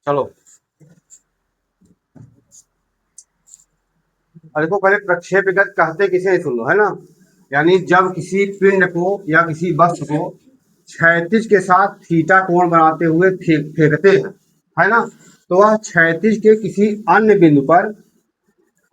चलो और देखो पहले प्रक्षेपगत कहते किसे सुन लो, है ना। यानी जब किसी पिंड को या किसी वस्तु को क्षैतिज के साथ थीटा कोण बनाते हुए फेंकते हैं, है ना, तो वह क्षैतिज के किसी अन्य बिंदु पर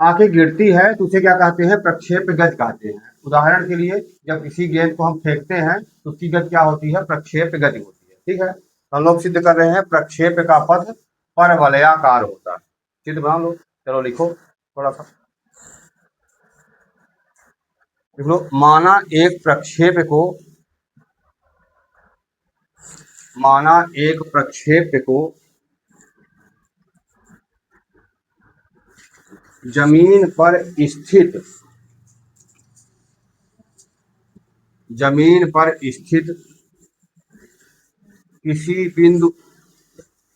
आके गिरती है तो उसे क्या कहते हैं, प्रक्षेपगत कहते हैं। उदाहरण के लिए जब किसी गेंद को हम फेंकते हैं तो उसकी गति क्या होती है, प्रक्षेपगति होती है। ठीक है, हम लोग सिद्ध कर रहे हैं प्रक्षेप का पथ परवलयाकार होता है। सिद्ध बना लो, चलो लिखो थोड़ा सा। देख लो, माना एक प्रक्षेप को जमीन पर स्थित किसी बिंदु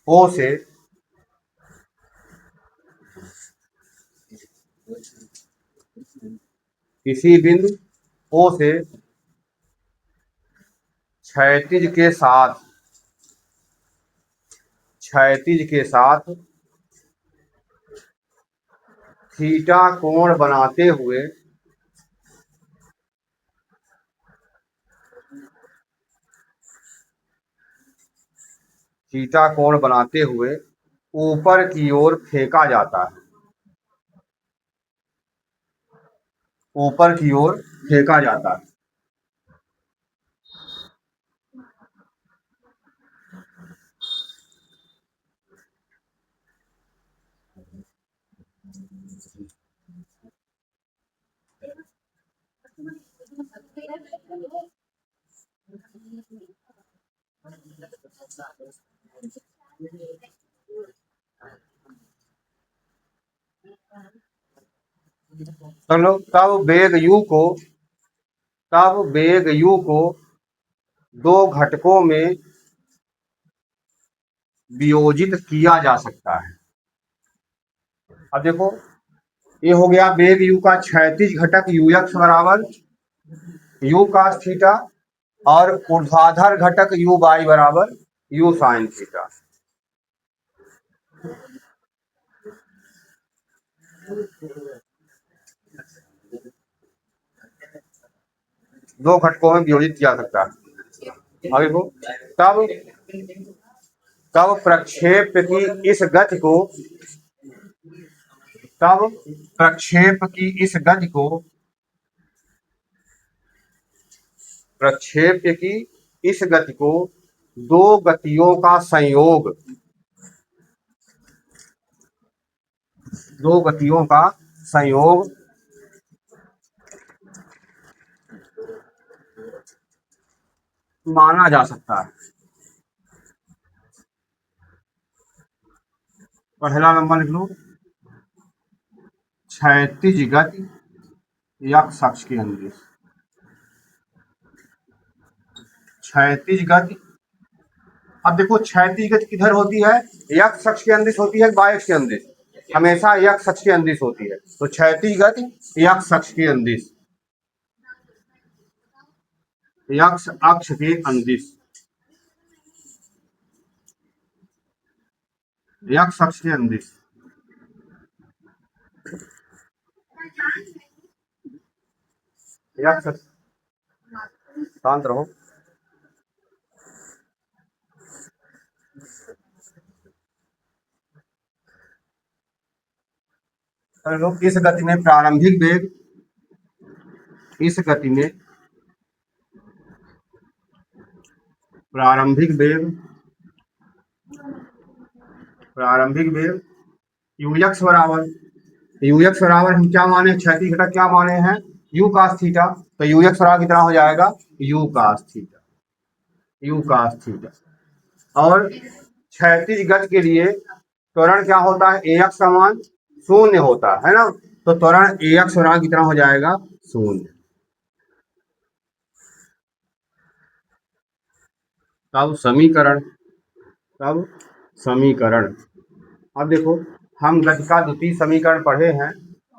O से क्षैतिज के साथ थीटा कोण बनाते हुए ऊपर की ओर फेंका जाता है। चलो तब वेग u को दो घटकों में वियोजित किया जा सकता है। अब देखो, ये हो गया वेग u का क्षैतिज घटक ux बराबर u cos थीटा और ऊर्ध्वाधर घटक uy बराबर u sin थीटा। दो घटकों में वियोजित किया सकता है। आगे को तब प्रक्षेप की इस गति को दो गतियों का संयोग माना जा सकता है। पहला नंबर लिख लो, क्षैतिज गति x अक्ष के अनुदिश। क्षैतिज गति, अब देखो क्षैतिज गति किधर होती है, x अक्ष के अनुदिश होती है, y अक्ष के अनुदिश? हमेशा x अक्ष के अनुदिश होती है। तो क्षैतिज गति x अक्ष के अनुदिश, x अक्ष के अनुदिश, x अक्ष के अनुदिश। शांत रहो। लोग इस गति में प्रारंभिक वेग ux बराबर हम क्या माने, क्षैतिज घटक क्या माने हैं, u cos थीटा। तो ux बराबर कितना हो जाएगा, u cos थीटा। और क्षैतिज गति के लिए त्वरण क्या होता है, ax का मान शून्य होता है ना। तो त्वरण ax बराबर कितना हो जाएगा, शून्य। तब समीकरण अब देखो, हम गति का द्वितीय समीकरण पढ़े हैं,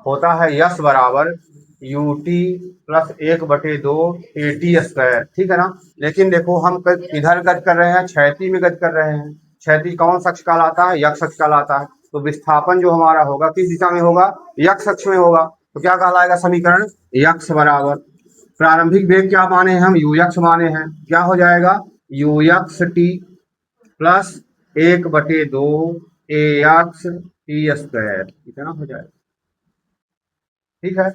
होता है यश बराबर ut प्लस 1/2 at स्क्वायर। ठीक है ना। लेकिन देखो हम इधर गति कर रहे हैं, क्षैतिज में गति कर रहे हैं। क्षैतिज कौन सा अक्ष कहलाता है? यक्ष अक्ष कहलाता है। तो विस्थापन जो हमारा होगा किस दिशा में होगा? यक्ष अक्ष में होगा। तो क्या कहलाएगा समीकरण? यक्ष बराबर प्रारंभिक वेग क्या माने हैं हम? यू यक्ष माने हैं। क्या हो जाएगा? यू यक्ष टी प्लस 1/2 ए यक्ष टी स्क्वायर, इतना हो जाएगा। ठीक है,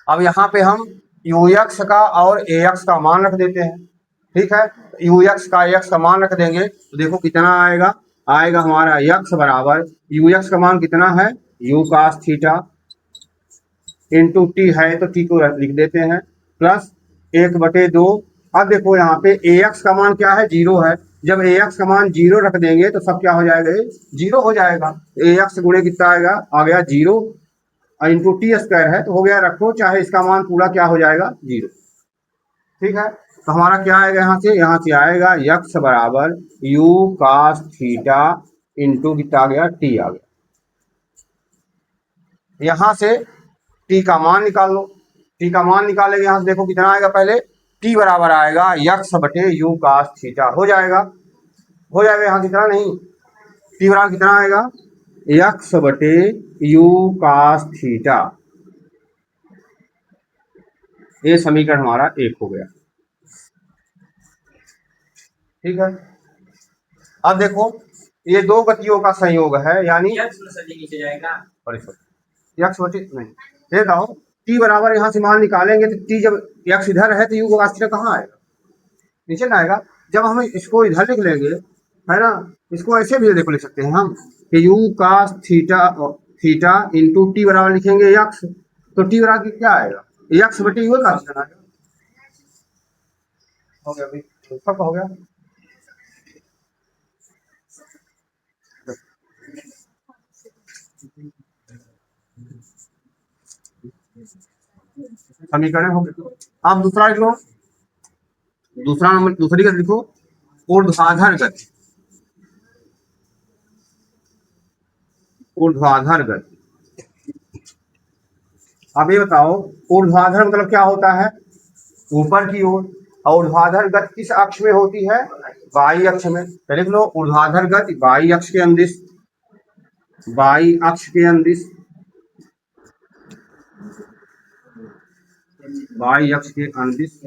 अब यहाँ पे हम यू यक्ष का और ए यक्ष का मान रख देते हैं। ठीक है, यू यक्ष का यक्ष का मान रख देंगे तो देखो कितना आएगा? आएगा हमारा यक्ष बराबर यू यक्ष का मान कितना है? U cos theta into T है तो टी को लिख देते हैं प्लस 1/2। अब देखो यहाँ पे ए एक्स का मान क्या है? 0 है। जब ए एक्स का मान 0 रख देंगे तो सब क्या हो जाएगा? 0 हो जाएगा। ए एक्स गुणे कितना आएगा? आ गया 0 इंटू टी स्क्वायर है तो हो गया, रखो चाहे इसका मान पूरा क्या हो जाएगा? 0। ठीक है, तो हमारा क्या आएगा यहाँ से आएगा यक्ष बराबर यू कास थीटा इंटू कितना आ गया? टी आ गया। यहाँ से टी का मान निकाल लो। टी का मान निकालेंगे यहाँ से देखो कितना आएगा? पहले टी बराबर आएगा यक्ष बटे यू कास थीटा हो जाएगा। हो जाएगा यहाँ कितना? नहीं, टी बराबर कितना आएगा? यक्ष बटे यू कास थीटा। ये समीकरण हमारा 1 हो गया। ठीक है, अब देखो ये दो गतियों का संयोग है, यानी नीचे जाएगा और यक्ष बटे नहीं देखो टी बराबर यहाँ से मान निकालेंगे तो टी जब यक्ष इधर है तो यू कास थीटा कहाँ आएगा? नीचे ना आएगा। जब हम इसको इधर लिख लेंगे है ना, इसको ऐसे भी देखो लिख सकते हैं हम कि U cos theta into T बराबर लिखेंगे यक्ष, तो टी बराबर क्या आएगा? यक्ष बटे यू कास थीटा हो गया। अभी सबका हो गया। समीकरण हो गया। आप दूसरा लिख लो, दूसरा नंबर दूसरी गति लिखो, ऊर्ध्वाधर गति। ऊर्ध्वाधर गति, अब ये बताओ ऊर्ध्वाधर मतलब क्या होता है? ऊपर की ओर। और ऊर्ध्वाधर गति किस अक्ष में होती है? वाई अक्ष में। तो लिख लो ऊर्ध्वाधर गति वाई अक्ष के अंदिश, वाई अक्ष के अंदिश, वाई अक्ष के अंदिश।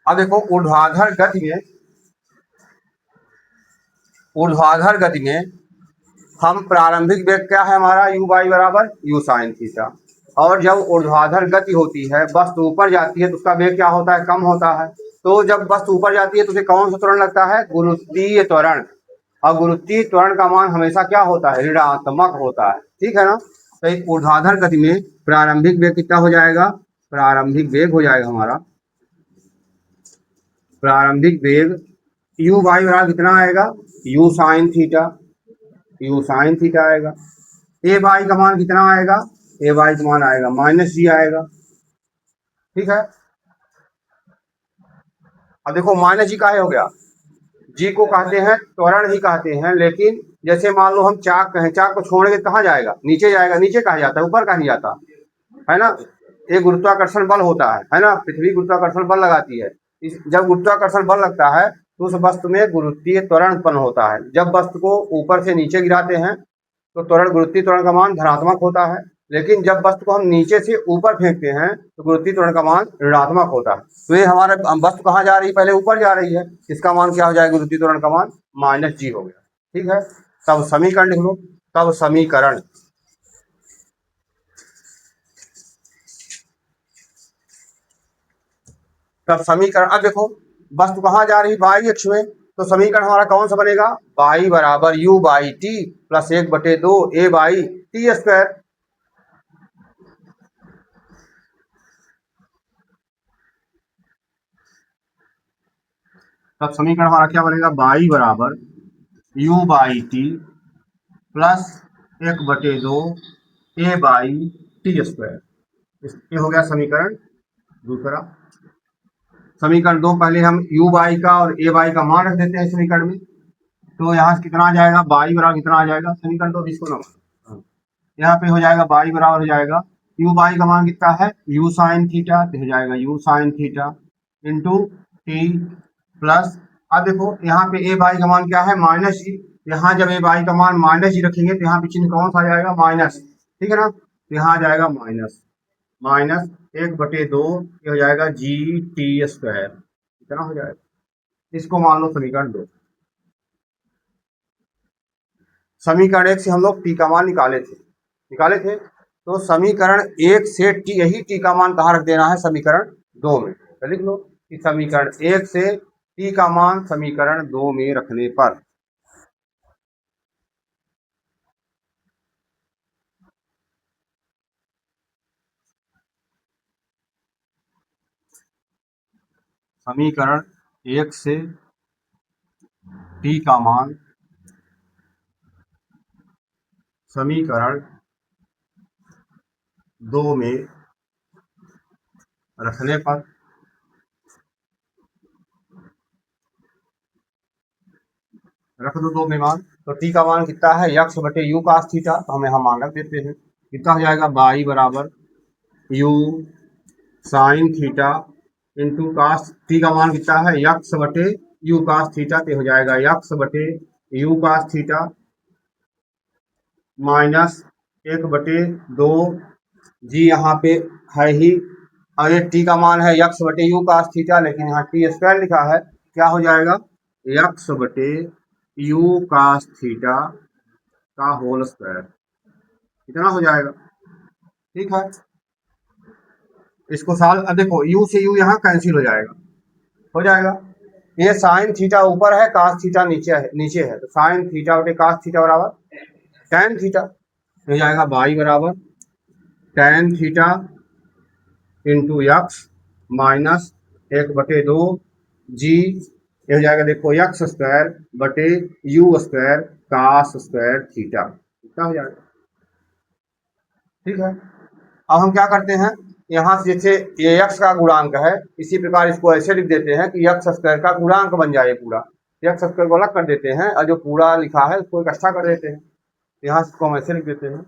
अब देखो ऊर्ध्वाधर गति में हम प्रारंभिक वेग क्या है हमारा? यू बाई बराबर यू साइन थीटा। और जब ऊर्ध्वाधर गति होती है, वस्तु ऊपर जाती है तो उसका वेग क्या होता है? कम होता है। तो जब वस्तु ऊपर जाती है तो उसे कौन सा त्वरण लगता है? गुरुत्वीय त्वरण। और गुरुत्वीय त्वरण का मान हमेशा क्या होता है? ऋणात्मक होता है। ठीक है ना। तो एक ऊर्ध्वाधर गति में प्रारंभिक वेग कितना हो जाएगा? प्रारंभिक वेग हो जाएगा हमारा, प्रारंभिक वेग यू बाई बराबर कितना आएगा? You sine theta, you sine theta आएगा। ए बाई का मान कितना आएगा? ए बाई का मान आएगा -g आएगा। ठीक है, अब देखो -g का हो गया, जी को कहते हैं त्वरण ही कहते हैं, लेकिन जैसे मान लो हम चाक कहें, चाक को छोड़ेंगे कहाँ जाएगा? नीचे जाएगा। नीचे कहा जाता है, ऊपर कहा नहीं जाता है ना। ये गुरुत्वाकर्षण बल होता है ना, पृथ्वी गुरुत्वाकर्षण बल लगाती है। जब गुरुत्वाकर्षण बल लगता है तो उस वस्तु में गुरुत्वीय त्वरण उत्पन्न होता है। जब वस्तु को ऊपर से नीचे गिराते हैं तो त्वरण, गुरुत्वीय त्वरण का मान धनात्मक होता है, लेकिन जब वस्तु को हम नीचे से ऊपर फेंकते हैं तो गुरुत्वीय त्वरण का मान ऋणात्मक होता है। तो ये हमारे वस्तु कहाँ जा रही है? पहले ऊपर जा रही है, इसका मान क्या हो जाएगा? गुरुत्वीय त्वरण का मान -g हो गया। ठीक है, तब समीकरण लिख लो। तब समीकरण अब देखो वस्तु कहाँ जा रही है? वाई अक्ष में। तो समीकरण हमारा कौन सा बनेगा? वाई बराबर you by T plus 1/2 A by T square. तब समीकरण हमारा क्या बनेगा? वाई बराबर you by T plus 1/2 A by T square. ये हो गया समीकरण दूसरा। समीकरण 2 पहले हम यू बाई का और ए बाई का मान रख देते हैं समीकरण में। तो यहाँ से कितना आ जाएगा? बाई बराबर कितना आ जाएगा? समीकरण 2 इसको ना, यहाँ पे हो जाएगा बाई बराबर हो जाएगा यू बाई का मान कितना है? यू साइन थीटा, तो हो जाएगा you sine theta into T plus, अब देखो यहाँ पे ए बाई का मान क्या है, माइनस जी। यहाँ जब ए बाई का मान माइनस जी रखेंगे तो यहाँ पे चिन्ह कौन सा आ जाएगा, माइनस, ठीक है ना। तो यहाँ आ जाएगा माइनस माइनस 1/2, ये हो जाएगा जी टी स्क्वायर, कितना हो जाएगा। इसको मान लो समीकरण 2। समीकरण 1 से हम लोग टी का मान निकाले थे। तो समीकरण 1 से टी, यही टी का मान कहाँ रख देना है, समीकरण 2 में। तो लिख लो कि समीकरण 1 से टी का मान समीकरण 2 में रखने पर समीकरण 1 से टी का मान समीकरण 2 में रखने पर रख दो 2 में मान। तो टी का मान कितना है, यक्स बटे यू कास थीटा। तो हम यहाँ मान रख देते हैं, कितना हो जाएगा, बाई बराबर u sine theta into cos, t का मान कितना है, यक्स बटे यू कास थीटा। तो हो जाएगा यक्स बटे यू कास थीटा माइनस 1/2 जी, यहाँ पे है ही, और ये टी का मान है यक्स बटे यू कास थीटा, लेकिन यहाँ टी स्क्वायर लिखा है, क्या हो जाएगा, यक्स बटे यू कास थीटा का होल स्क्वायर, कितना हो जाएगा, ठीक है। इसको सॉल्व, अब देखो u से u यहाँ कैंसिल हो जाएगा। ये साइन थीटा ऊपर है, कास थीटा नीचे है, तो साइन थीटा बटे कास थीटा बराबर टैन थीटा। हो जाएगा बाई बराबर tan theta into x minus 1/2 g, ये हो जाएगा देखो यक्स स्क्वायर बटे u square cos square theta, कितना हो जाएगा, ठीक है। अब हम क्या करते हैं, यहाँ से जैसे ये यक्स का गुणांक है, इसी प्रकार इसको ऐसे लिख देते हैं कि यक्स स्क्वायर का गुणांक बन जाए पूरा। यक्स स्क्वायर को अलग कर देते हैं और जो पूरा लिखा है उसको इकट्ठा कर देते हैं। यहाँ से इसको हम ऐसे लिख देते हैं,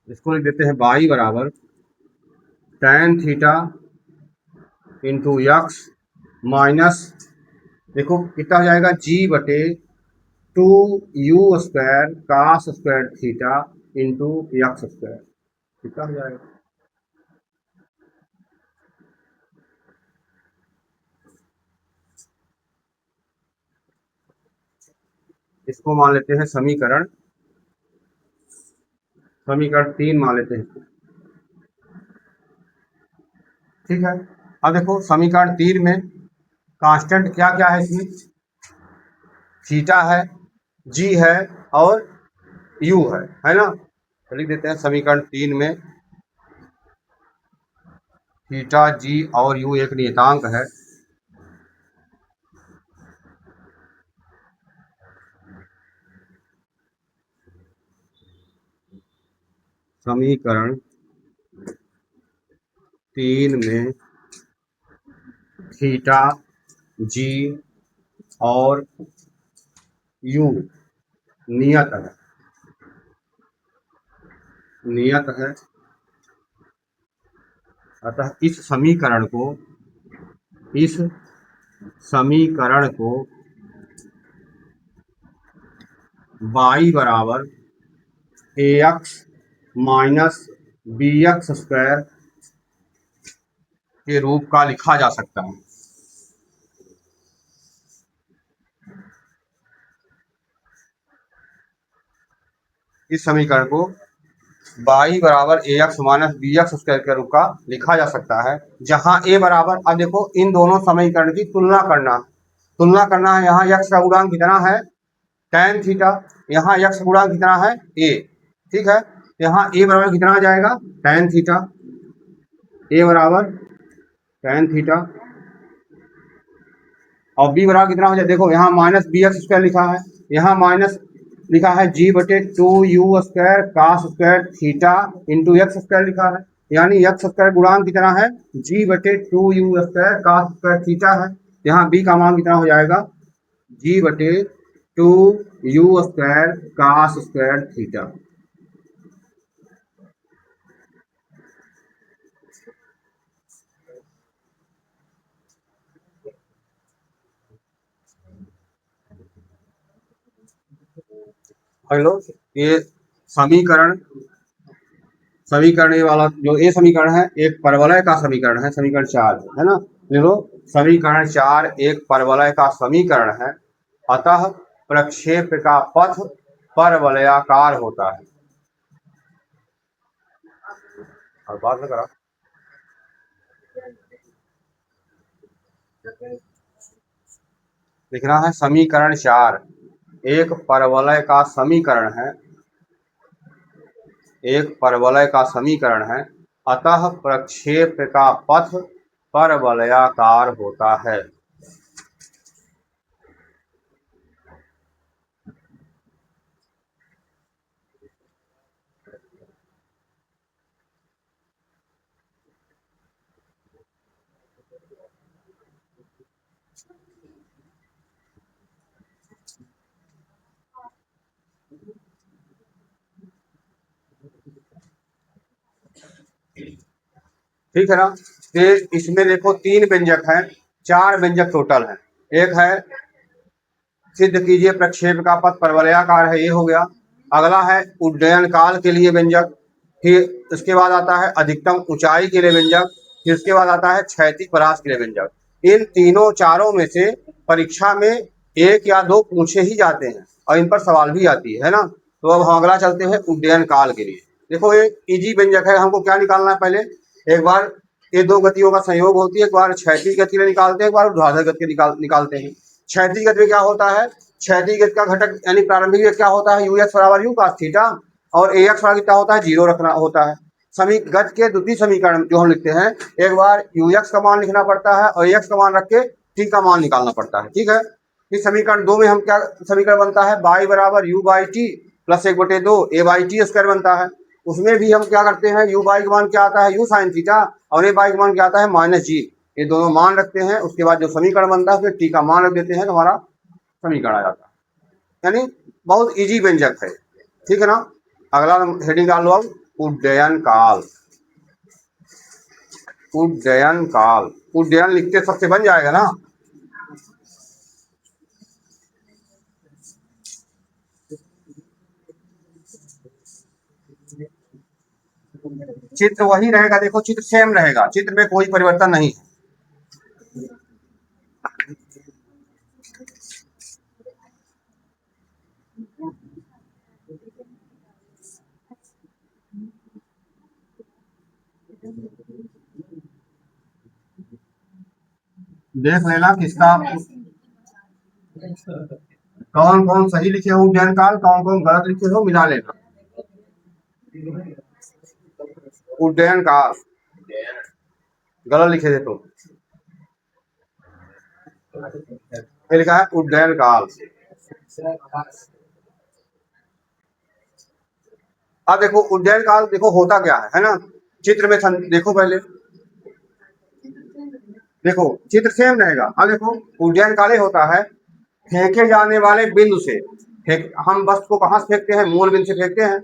इसको लिख देते हैं बाई बराबर tan theta into x minus, देखो कितना हो जाएगा, जी बटे 2u square cos square theta into x square, कितना हो जाएगा। इसको मान लेते हैं समीकरण 3 मान लेते हैं, ठीक है। अब देखो समीकरण 3 में कांस्टेंट क्या क्या है, इसमें थीटा है, जी है और यू है ना। तो लिख देते हैं समीकरण 3 में थीटा जी और यू एक नियतांक है, समीकरण 3 में थीटा जी और यू नियत है। अतः इस समीकरण को y बराबर ax minus b x square के रूप का लिखा जा सकता है। इस समीकरण को y बराबर ax minus b x square के रूप का लिखा जा सकता है, जहां a बराबर, अब देखो इन दोनों समीकरण की तुलना करना है। यहाँ x का गुणांक कितना है, tan थीटा, यहाँ x का गुणांक कितना है, a, ठीक है। यहाँ a बराबर कितना आ जाएगा, tan थीटा, a बराबर tan थीटा, और b बराबर कितना हो जाए, देखो यहाँ माइनस बी एक्स स्क्वायर लिखा है, यहाँ माइनस लिखा है जी बटे 2u square cos square theta into x square लिखा है, यानी एक्स स्क्वायर गुणांक कितना है, जी बटे 2u square cos square theta है। यहाँ b का मान कितना हो जाएगा, जी बटे two u square cos square theta. Hello, ये समीकरण समीकरण ये वाला जो ये समीकरण है एक परवलय का समीकरण है, समीकरण 4 है ना। देखो, समीकरण 4 एक परवलय का समीकरण है, अतः प्रक्षेप का पथ परवलयाकार होता है। और बात में करा लिखना है समीकरण 4 एक परवलय का समीकरण है, एक परवलय का समीकरण है, अतः प्रक्षेप का पथ परवलयाकार होता है। ठीक है ना। फिर इसमें देखो 3 व्यंजक हैं, 4 व्यंजक टोटल हैं। एक है सिद्ध कीजिए प्रक्षेप का पथ परवलयाकार है, ये हो गया। अगला है उड्डयन काल के लिए व्यंजक, फिर उसके बाद आता है अधिकतम ऊंचाई के लिए व्यंजक, फिर उसके बाद आता है क्षैतिज परास के लिए व्यंजक। इन तीनों चारों में से परीक्षा में 1 या 2 पूछे ही जाते हैं और इन पर सवाल भी आती है ना। तो अब हम अगला चलते हैं उड्डयन काल के लिए। देखो, एक इजी व्यंजक है, हमको क्या निकालना है पहले। एक बार ये 2 गतियों का संयोग होती है, एक बार क्षैतिज गति में निकालते हैं, एक बार ऊर्ध्वाधर गति निकालते हैं। क्षैतिज गति में क्या होता है, क्षैतिज गति का घटक यानी प्रारंभिक वेग क्या होता है, यू एक्स बराबर यू कास थीटा, और ए एक्स बराबर क्या होता है, 0 रखना होता है। गति के द्वितीय समीकरण जो हम लिखते हैं, एक बार यू एक्स का मान लिखना पड़ता है और ए एक्स का मान रख के टी का मान निकालना पड़ता है। ठीक है। इस समीकरण 2 में हम क्या समीकरण बनता है, बाई बराबर you by T plus 1/2 A by T square बनता है। उसमें भी हम क्या करते हैं, यू बाई का मान क्या आता है, यू साइन थीटा, और ए बाई का मान क्या आता है, माइनस जी। ये दोनों मान रखते हैं, उसके बाद जो समीकरण बनता है फिर टी का मान रख देते हैं तो हमारा समीकरण आ जाता है। यानी बहुत इजी व्यंजक है। ठीक है ना। अगला हेडिंग डाल लो अब, उड्डयन काल। उड्डयन काल, उड्डयन लिखते सबसे बन जाएगा ना। चित्र वही रहेगा, देखो चित्र सेम रहेगा, चित्र में कोई परिवर्तन नहीं है। देख लेना किसका कौन कौन सही लिखे हो उड्डयन काल, कौन कौन गलत लिखे हो, मिला लेना। उड्डयन काल गलत लिखे थे तुम, ये लिखा है उड्डयन काल। अब देखो उड्डयन काल, देखो होता क्या है ना। चित्र में देखो पहले, देखो चित्र सेम रहेगा। अब देखो उड्डयन काल होता है फेंके जाने वाले बिंदु से, हम वस्तु को कहां से फेंकते हैं, मूल बिंदु से फेंकते हैं।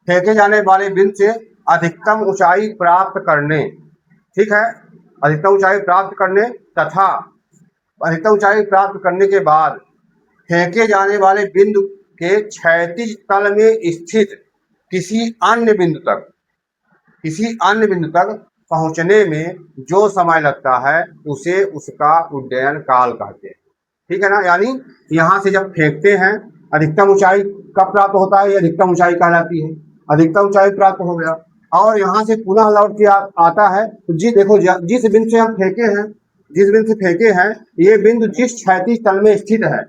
फेंके जाने वाले बिंदु से अधिकतम ऊंचाई प्राप्त करने, ठीक है, अधिकतम ऊंचाई प्राप्त करने तथा अधिकतम ऊंचाई प्राप्त करने के बाद फेंके जाने वाले बिंदु के क्षैतिज तल में स्थित किसी अन्य बिंदु तक किसी अन्य बिंदु तक पहुंचने में जो समय लगता है उसे उसका उड्डयन काल कहते हैं। ठीक है ना। यानी यहाँ से जब फेंकते हैं, अधिकतम ऊंचाई कब प्राप्त होता है, ये अधिकतम ऊंचाई कहलाती है। अधिकतम ऊंचाई प्राप्त हो गया और यहाँ से पुनः लौट के आता है तो जी देखो, जिस बिंदु से हम फेंके हैं, जिस बिंदु से फेंके हैं, ये बिंदु जिस क्षैतिज तल में स्थित है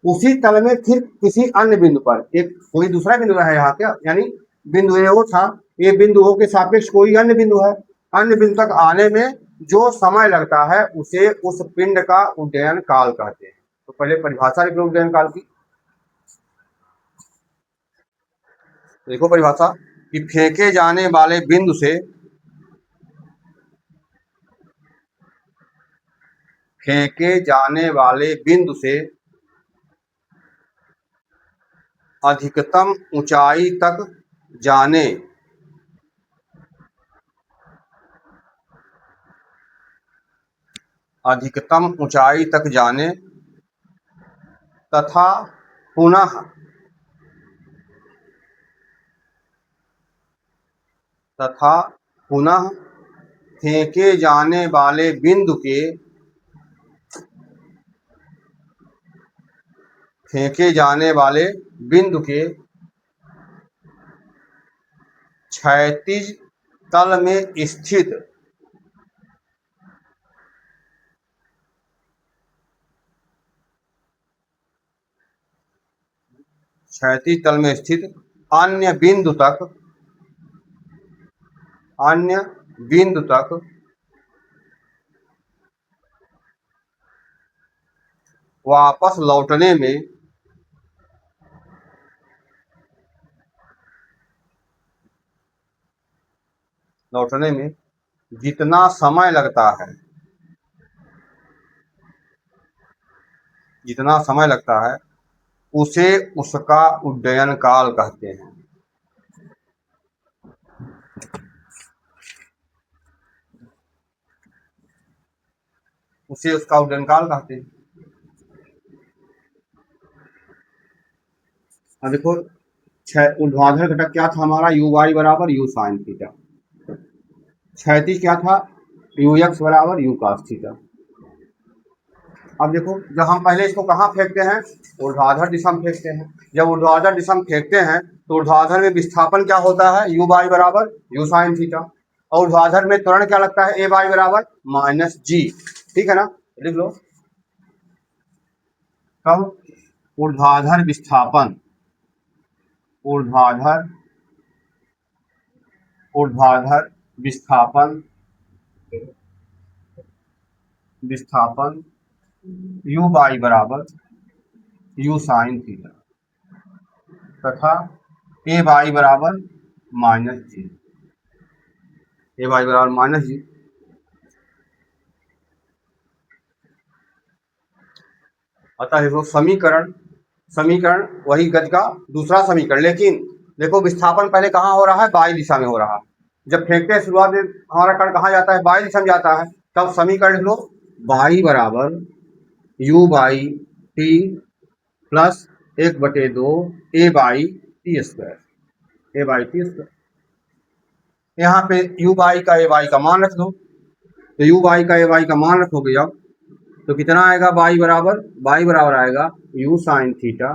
उसी तल में फिर किसी अन्य बिंदु पर एक कोई दूसरा बिंदु है यहाँ क्या, यानी बिंदु ए वो था, ये बिंदु ओ के सापेक्ष कोई अन्य बिंदु है। अन्य बिंदु तक आने में जो समय लगता है उसे उस पिंड का उड्डयन काल कहते हैं। तो पहले परिभाषा लिख लो उड्डयन काल की। देखो परिभाषा कि फेंके जाने वाले बिंदु से फेंके जाने वाले बिंदु से अधिकतम ऊंचाई तक जाने अधिकतम ऊंचाई तक जाने तथा पुनः फेंके जाने वाले बिंदु के क्षैतिज तल में स्थित अन्य बिंदु तक वापस लौटने में जितना समय लगता है उसे उसका उड्डयन काल कहते हैं। अब देखो ऊर्ध्वाधर घटक क्या था हमारा, यू वाई बराबर यू साइन थीटा। क्षैतिज क्या था, यू एक्स बराबर यू कॉस थीटा। अब देखो जब हम पहले इसको कहाँ फेंकते हैं, ऊर्ध्वाधर दिशा में फेंकते हैं। जब ऊर्ध्वाधर दिशा में फेंकते हैं तो ऊर्ध्वाधर में विस्थापन क्या होता है, यू बाई बराबर यू साइन थीटा। और ऊर्ध्वाधर में त्वरण क्या लगता है, ए बाई बराबर माइनस जी। ठीक है ना, लिख लो। तब ऊर्ध्वाधर विस्थापन यू बाई बराबर यू साइन थीटा तथा ए बाई बराबर माइनस जी। अतः देखो समीकरण वही गति का दूसरा समीकरण, लेकिन देखो विस्थापन पहले कहाँ हो रहा है, बाई दिशा में हो रहा है। जब फेंकते हैं शुरुआत में हमारा कण कहाँ जाता है, बाई दिशा में जाता है। तब समीकरण लिख लो, बाई बराबर you by T plus 1/2 A by T square. यहाँ पे यू बाई का ए बाई का मान रख दो। तो यू बाई का ए बाई का मान रखोगे अब तो कितना आएगा, बाई बराबर आएगा you sine theta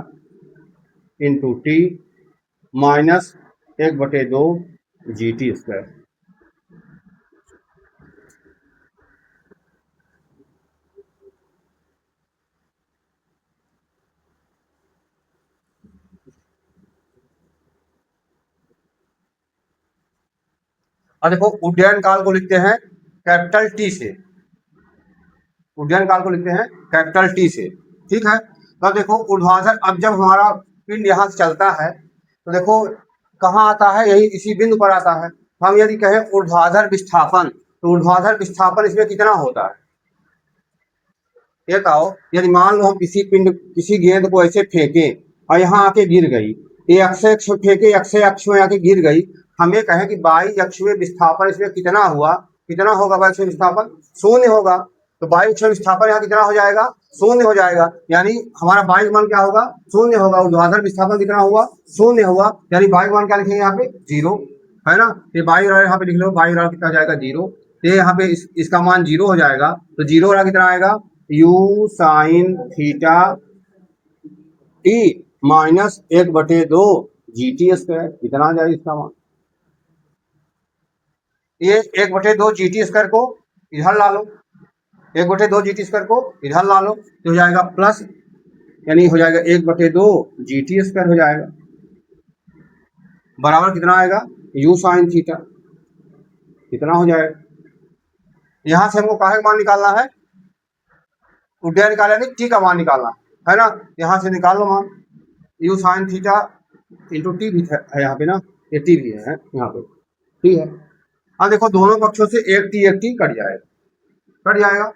into T minus 1/2 G T square. अब देखो उड्डयन काल को लिखते हैं कैपिटल टी से। ठीक है, तब देखो ऊर्ध्वाधर, अब जब हमारा पिंड यहाँ से चलता है तो देखो कहाँ आता है, यही इसी बिंदु पर आता है। हम यदि कहें ऊर्ध्वाधर विस्थापन, तो ऊर्ध्वाधर विस्थापन इसमें कितना होता है, ये बताओ। यदि मान लो हम किसी गेंद को ऐसे फेंके और यहाँ आके गिर गई, ये अक्ष फेंके, अक्ष में आके गिर गई, हम ये कहें कि बाई अक्ष में विस्थापन इसमें कितना होगा, बाई अक्ष में विस्थापन 0 होगा। तो बाई अक्ष में विस्थापन यहाँ कितना हो जाएगा, 0 हो जाएगा। यानी हमारा बाई मान क्या होगा, 0 होगा। ऊर्ध्वाधर विस्थापन कितना हुआ, 0 हुआ। यानी बाई मान क्या लिखेंगे यहाँ पे, 0 है ना। ये बाई यहाँ पे लिख लो, बाई कितना जाएगा 0। ये यहाँ पे इसका मान 0 हो जाएगा। तो 0 कितना आएगा, you sine theta T minus 1/2 G T square. कितना आ जाएगा इसका मान, ये 1/2 जी टी स्क्वायर को इधर ला लो, 1/2 जी टी स्क्वायर को इधर ला लो तो हो जाएगा प्लस, यानी हो जाएगा 1/2 जी टी स्क्वायर हो जाएगा, बराबर कितना आएगा, यू साइन थीटा। कितना हो जाएगा, यहां से हमको काहे का मान निकालना है, उड्डयन निकाला नहीं, टी का मान निकालना है ना। यहाँ से निकाल लो मान, you sine theta into T भी है यहाँ पे ना, ये टी भी है यहाँ पे, ठीक है। अब देखो दोनों पक्षों से एक टी कट जाएगा।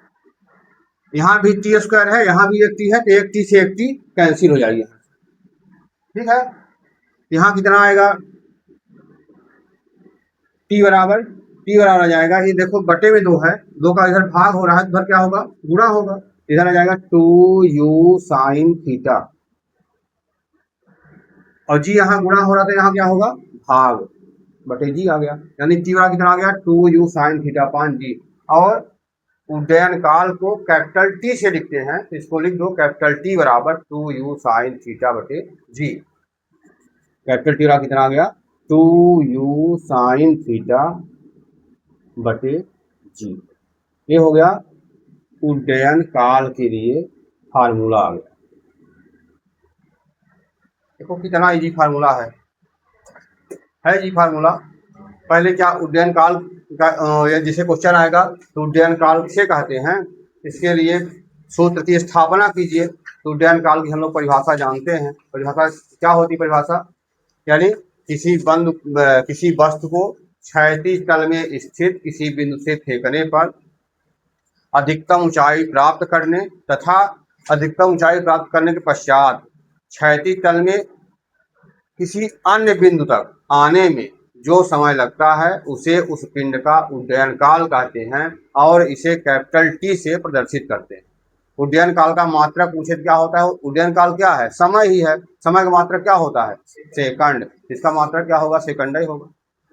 यहाँ भी टी स्क्वायर है, यहाँ भी एक टी है, तो एक टी से एक टी कैंसिल हो जाएगी। ठीक है। यहाँ कितना आएगा, टी बराबर आ जाएगा, ये देखो बटे में 2 है, 2 का इधर भाग हो रहा है, उधर क्या होगा, गुणा होगा, इधर आ जाएगा 2u साइन थीटा, और जी यहाँ गुणा हो रहा था, यहाँ क्या होगा, भाग बटे जी आ गया, यानी टी बराबर कितना आ गया, 2u साइन थीटा 5g। और उड्डयन काल को कैपिटल टी से लिखते हैं, तो इसको लिख दो कैपिटल टी बराबर 2u साइन थीटा बटे जी। कैपिटल टी बराबर कितना आ गया, 2u साइन थीटा बटे जी। ये हो गया उड्डयन काल के लिए फार्मूला आ गया। देखो कितना इजी फार्मूला है जी फार्मूला। पहले क्या उड्डयन काल का जैसे क्वेश्चन आएगा तो उड्डयन काल किसे कहते हैं, इसके लिए सूत्र की स्थापना कीजिए। तो उड्डयन काल की हम लोग परिभाषा जानते हैं। परिभाषा क्या होती है, परिभाषा यानी किसी वस्तु को क्षैतिज तल में स्थित किसी बिंदु से फेंकने पर अधिकतम ऊंचाई प्राप्त करने तथा अधिकतम ऊंचाई प्राप्त करने के पश्चात क्षैतिज तल में किसी अन्य बिंदु तक आने में जो समय लगता है उसे उस पिंड का उड्डयन काल कहते हैं और इसे कैपिटल टी से प्रदर्शित करते हैं। उड्डयन काल का मात्रक पूछे क्या होता है, उड्डयन काल क्या है, समय ही है। समय का मात्रक क्या होता है, सेकंड, इसका मात्रक क्या होगा, सेकंड ही होगा।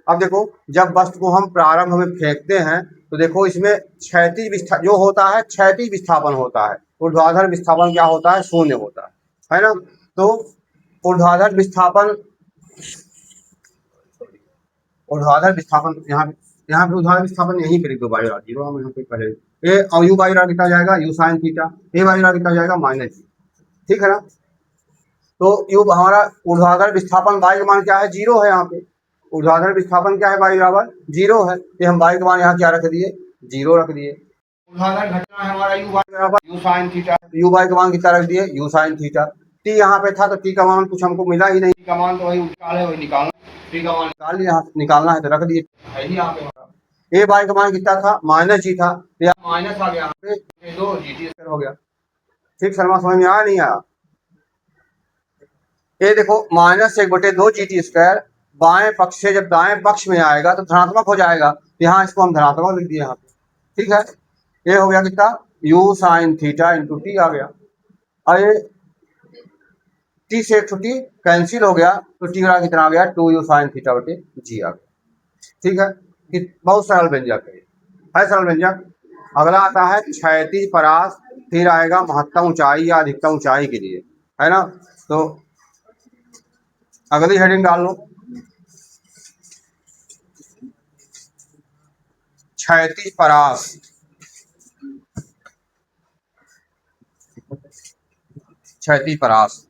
अब देखो जब वस्तु को हम प्रारंभ में फेंकते हैं तो देखो इसमें क्षैतिज जो होता है क्षैतिज विस्थापन होता है, ऊर्ध्वाधर विस्थापन क्या होता है, शून्य होता है ना। तो ऊर्ध्वाधर विस्थापन यहाँ पे ऊर्ध्वाधर विस्थापन यहीं पे लिख दो, बायो जीरो हम यहाँ पे पहले ए और यू बायो कितना जाएगा, you sine theta, A bio कितना जाएगा माइनस जी, ठीक है ना। तो यू हमारा ऊर्ध्वाधर विस्थापन बाई का मान क्या है, जीरो है। यहाँ पे ऊर्ध्वाधर विस्थापन क्या है, बाई बराबर जीरो है, ये हम बाई का मान यहाँ क्या रख दिए, जीरो रख दिए। ऊर्ध्वाधर घटना है हमारा यू बाई बराबर u sine theta, you by का मान कितना रख दिए, यू साइन थीटा। टी यहाँ पे था तो टी का मान कुछ हमको मिला ही नहीं, टी का मान तो वही निकाल है, वही निकालना, टी का मान निकाल लिया, निकालना है तो रख दिए, है ही यहाँ पे हमारा। ए बाई का मान कितना था, माइनस जी था, तो यहाँ माइनस आ गया, यहाँ पे 2 जी टी स्क्वायर हो गया। ठीक शर्मा, समझ में आया नहीं आया। ये देखो -1/2 जी टी स्क्वायर बाएं पक्ष से जब दाएं पक्ष में आएगा तो धनात्मक हो जाएगा, यहाँ इसको हम धनात्मक लिख दिए यहाँ पे, ठीक है। ये हो गया कितना, u sine theta into T आ गया। और ये टी से एक टी कैंसिल हो गया तो टी बराबर कितना आ गया, 2u साइन थीटा बटे जी आ गया, ठीक है। कि बहुत सरल व्यंजक है सरल व्यंजक। अगला आता है क्षैतिज परास, फिर आएगा महत्तम ऊंचाई या अधिकतम ऊंचाई के लिए, है ना। तो अगली हेडिंग डाल लो, क्षैतिज परास, क्षैतिज परास